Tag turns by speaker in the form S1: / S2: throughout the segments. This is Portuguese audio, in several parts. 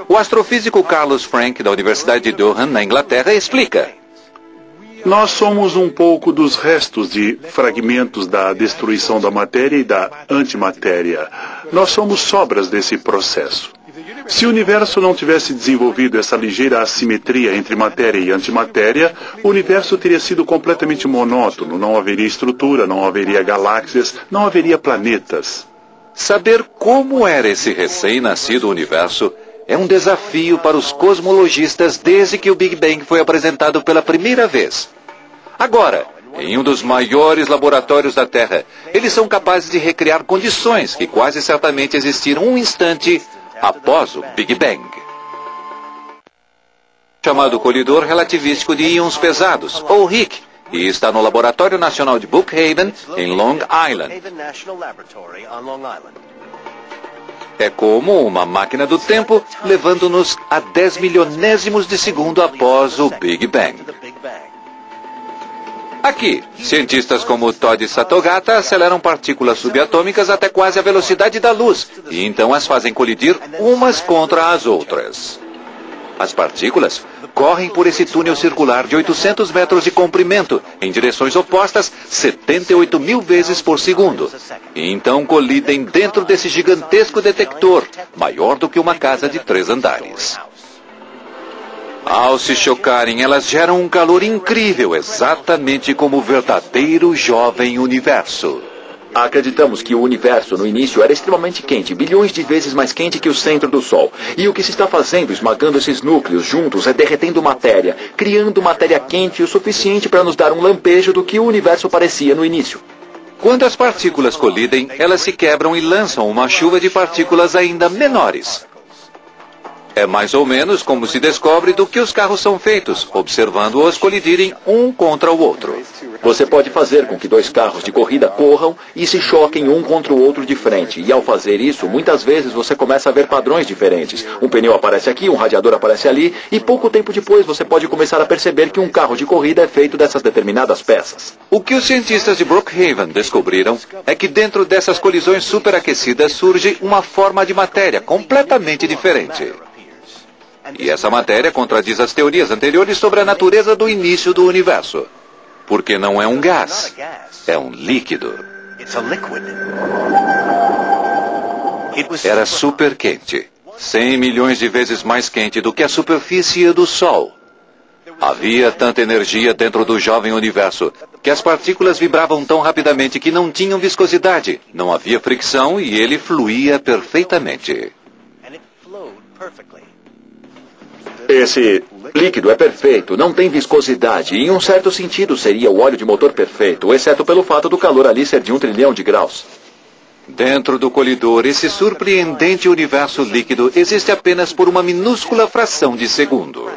S1: O astrofísico Carlos Frank, da Universidade de Durham, na Inglaterra, explica.
S2: Nós somos um pouco dos restos de fragmentos da destruição da matéria e da antimatéria. Nós somos sobras desse processo. Se o universo não tivesse desenvolvido essa ligeira assimetria entre matéria e antimatéria, o universo teria sido completamente monótono. Não haveria estrutura, não haveria galáxias, não haveria planetas.
S1: Saber como era esse recém-nascido universo é um desafio para os cosmologistas desde que o Big Bang foi apresentado pela primeira vez. Agora, em um dos maiores laboratórios da Terra, eles são capazes de recriar condições que quase certamente existiram um instante após o Big Bang. Chamado colidor relativístico de íons pesados, ou RHIC, e está no Laboratório Nacional de Brookhaven, em Long Island. É como uma máquina do tempo, levando-nos a 10 milionésimos de segundo após o Big Bang. Aqui, cientistas como Todd Satogata aceleram partículas subatômicas até quase a velocidade da luz, e então as fazem colidir umas contra as outras. As partículas correm por esse túnel circular de 800 metros de comprimento, em direções opostas 78 mil vezes por segundo. E então colidem dentro desse gigantesco detector, maior do que uma casa de 3 andares. Ao se chocarem, elas geram um calor incrível, exatamente como o verdadeiro jovem universo.
S3: Acreditamos que o universo no início era extremamente quente, bilhões de vezes mais quente que o centro do Sol. E o que se está fazendo, esmagando esses núcleos juntos, é derretendo matéria, criando matéria quente o suficiente para nos dar um lampejo do que o universo parecia no início.
S1: Quando as partículas colidem, elas se quebram e lançam uma chuva de partículas ainda menores. É mais ou menos como se descobre do que os carros são feitos, observando-os colidirem um contra o outro.
S3: Você pode fazer com que 2 carros de corrida corram e se choquem um contra o outro de frente. E ao fazer isso, muitas vezes você começa a ver padrões diferentes. Um pneu aparece aqui, um radiador aparece ali, e pouco tempo depois você pode começar a perceber que um carro de corrida é feito dessas determinadas peças.
S1: O que os cientistas de Brookhaven descobriram é que dentro dessas colisões superaquecidas surge uma forma de matéria completamente diferente. E essa matéria contradiz as teorias anteriores sobre a natureza do início do universo. Porque não é um gás, é um líquido. Era super quente, 100 milhões de vezes mais quente do que a superfície do Sol. Havia tanta energia dentro do jovem universo que as partículas vibravam tão rapidamente que não tinham viscosidade, não havia fricção e ele fluía perfeitamente.
S3: Esse líquido é perfeito, não tem viscosidade e em um certo sentido seria o óleo de motor perfeito, exceto pelo fato do calor ali ser de 1 trilhão de graus.
S1: Dentro do colidor, esse surpreendente universo líquido existe apenas por uma minúscula fração de segundo.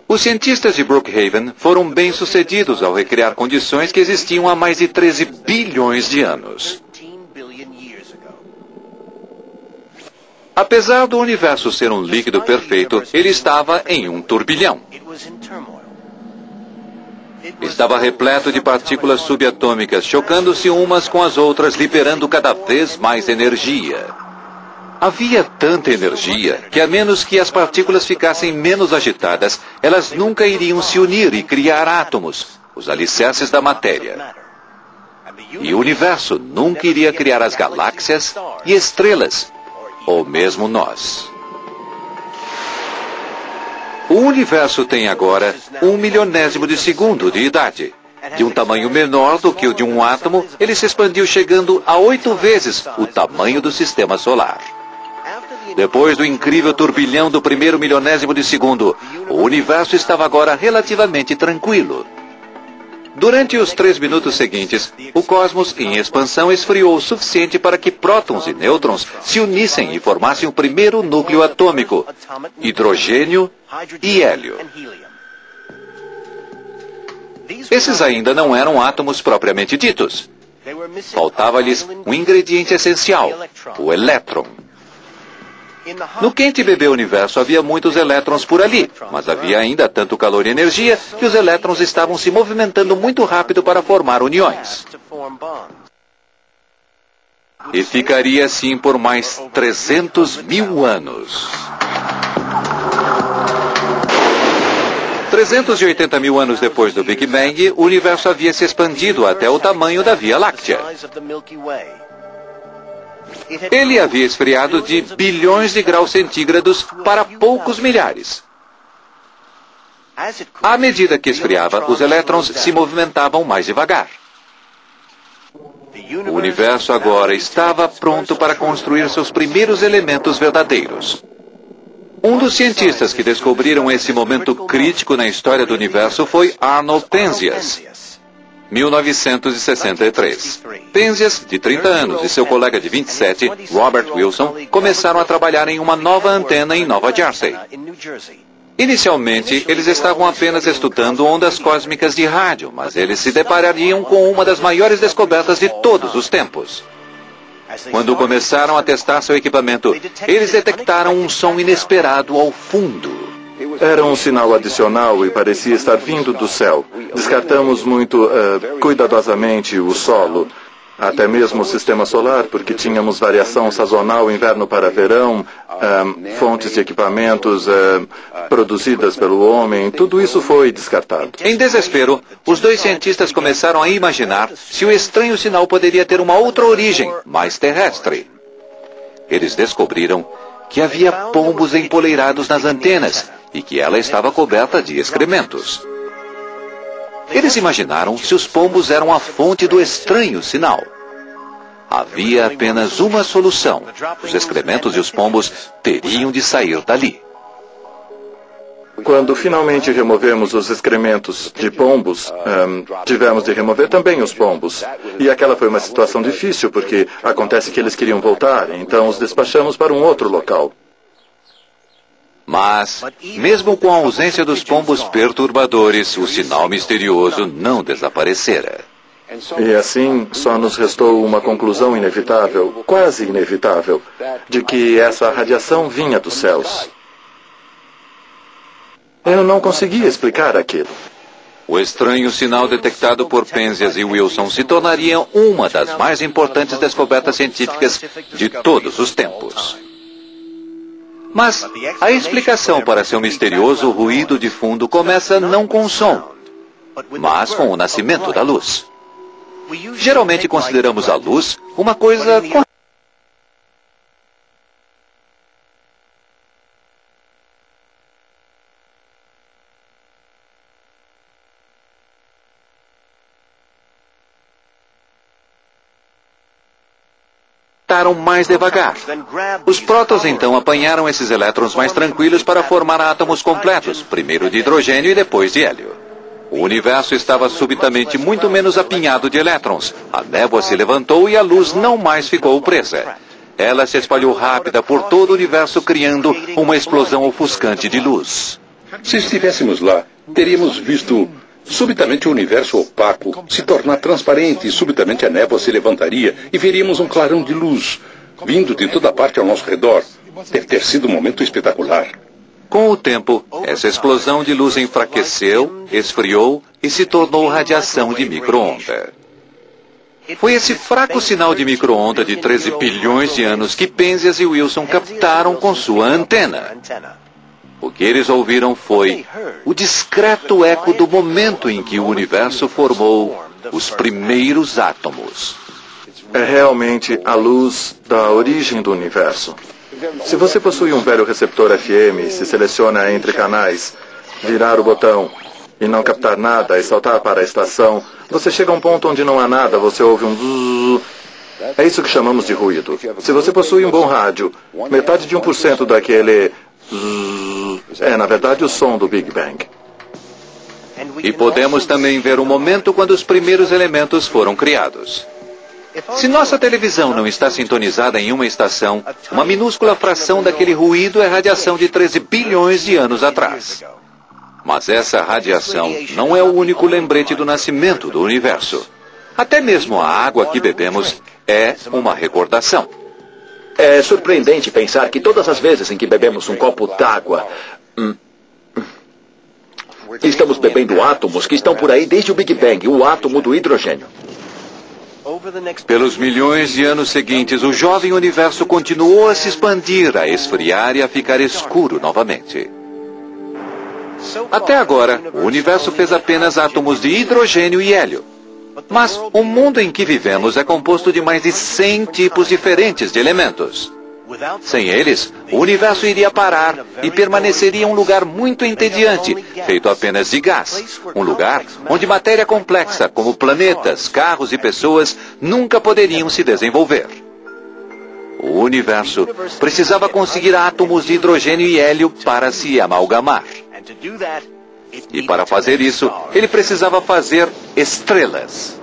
S1: Os cientistas de Brookhaven foram bem-sucedidos ao recriar condições que existiam há mais de 13 bilhões de anos. Apesar do universo ser um líquido perfeito, ele estava em um turbilhão. Estava repleto de partículas subatômicas, chocando-se umas com as outras, liberando cada vez mais energia. Havia tanta energia que, a menos que as partículas ficassem menos agitadas, elas nunca iriam se unir e criar átomos, os alicerces da matéria. E o universo nunca iria criar as galáxias e estrelas, ou mesmo nós. O universo tem agora 1 milionésimo de segundo de idade. De um tamanho menor do que o de um átomo, ele se expandiu chegando a 8 vezes o tamanho do sistema solar. Depois do incrível turbilhão do primeiro milionésimo de segundo, o universo estava agora relativamente tranquilo. Durante os 3 minutos seguintes, o cosmos em expansão esfriou o suficiente para que prótons e nêutrons se unissem e formassem o primeiro núcleo atômico, hidrogênio e hélio. Esses ainda não eram átomos propriamente ditos. Faltava-lhes um ingrediente essencial, o elétron. No quente bebê universo havia muitos elétrons por ali, mas havia ainda tanto calor e energia que os elétrons estavam se movimentando muito rápido para formar uniões. E ficaria assim por mais 300 mil anos. 380 mil anos depois do Big Bang, o universo havia se expandido até o tamanho da Via Láctea. Ele havia esfriado de bilhões de graus centígrados para poucos milhares. À medida que esfriava, os elétrons se movimentavam mais devagar. O universo agora estava pronto para construir seus primeiros elementos verdadeiros. Um dos cientistas que descobriram esse momento crítico na história do universo foi Arnold Penzias, 1963. Penzias, de 30 anos, e seu colega de 27, Robert Wilson, começaram a trabalhar em uma nova antena em Nova Jersey. Inicialmente, eles estavam apenas estudando ondas cósmicas de rádio, mas eles se deparariam com uma das maiores descobertas de todos os tempos. Quando começaram a testar seu equipamento, eles detectaram um som inesperado ao fundo.
S4: Era um sinal adicional e parecia estar vindo do céu. Descartamos muito cuidadosamente o solo, até mesmo o sistema solar, porque tínhamos variação sazonal inverno para verão, fontes de equipamentos produzidas pelo homem, tudo isso foi descartado.
S1: Em desespero, os dois cientistas começaram a imaginar se o estranho sinal poderia ter uma outra origem, mais terrestre. Eles descobriram que havia pombos empoleirados nas antenas e que ela estava coberta de excrementos. Eles imaginaram se os pombos eram a fonte do estranho sinal. Havia apenas uma solução. Os excrementos e os pombos teriam de sair dali.
S4: Quando finalmente removemos os excrementos de pombos, tivemos de remover também os pombos. E aquela foi uma situação difícil, porque acontece que eles queriam voltar, então os despachamos para um outro local.
S1: Mas, mesmo com a ausência dos pombos perturbadores, o sinal misterioso não desaparecera.
S4: E assim, só nos restou uma conclusão inevitável, quase inevitável, de que essa radiação vinha dos céus. Eu não conseguia explicar aquilo.
S1: O estranho sinal detectado por Penzias e Wilson se tornaria uma das mais importantes descobertas científicas de todos os tempos. Mas a explicação para seu misterioso ruído de fundo começa não com o som, mas com o nascimento da luz. Geralmente consideramos a luz uma coisa mais devagar. Os prótons então apanharam esses elétrons mais tranquilos para formar átomos completos, primeiro de hidrogênio e depois de hélio. O universo estava subitamente muito menos apinhado de elétrons. A névoa se levantou e a luz não mais ficou presa. Ela se espalhou rápida por todo o universo, criando uma explosão ofuscante de luz.
S2: Se estivéssemos lá, teríamos visto subitamente o universo opaco se tornar transparente e subitamente a névoa se levantaria e veríamos um clarão de luz vindo de toda parte ao nosso redor. Deve ter sido um momento espetacular.
S1: Com o tempo, essa explosão de luz enfraqueceu, esfriou e se tornou radiação de micro-onda. Foi esse fraco sinal de micro-onda de 13 bilhões de anos que Penzias e Wilson captaram com sua antena. O que eles ouviram foi o discreto eco do momento em que o universo formou os primeiros átomos.
S4: É realmente a luz da origem do universo. Se você possui um velho receptor FM, se seleciona entre canais, virar o botão e não captar nada e saltar para a estação, você chega a um ponto onde não há nada, você ouve um zzzz. É isso que chamamos de ruído. Se você possui um bom rádio, metade de 1% daquele zzzz é, na verdade, o som do Big Bang.
S1: E podemos também ver o momento quando os primeiros elementos foram criados. Se nossa televisão não está sintonizada em uma estação, uma minúscula fração daquele ruído é radiação de 13 bilhões de anos atrás. Mas essa radiação não é o único lembrete do nascimento do universo. Até mesmo a água que bebemos é uma recordação.
S3: É surpreendente pensar que todas as vezes em que bebemos um copo d'água, estamos bebendo átomos que estão por aí desde o Big Bang, o átomo do hidrogênio.
S1: Pelos milhões de anos seguintes, o jovem universo continuou a se expandir, a esfriar e a ficar escuro novamente. Até agora, o universo fez apenas átomos de hidrogênio e hélio. Mas o mundo em que vivemos é composto de mais de 100 tipos diferentes de elementos. Sem eles, o universo iria parar e permaneceria um lugar muito entediante, feito apenas de gás. Um lugar onde matéria complexa, como planetas, carros e pessoas, nunca poderiam se desenvolver. O universo precisava conseguir átomos de hidrogênio e hélio para se amalgamar. E para fazer isso, ele precisava fazer estrelas.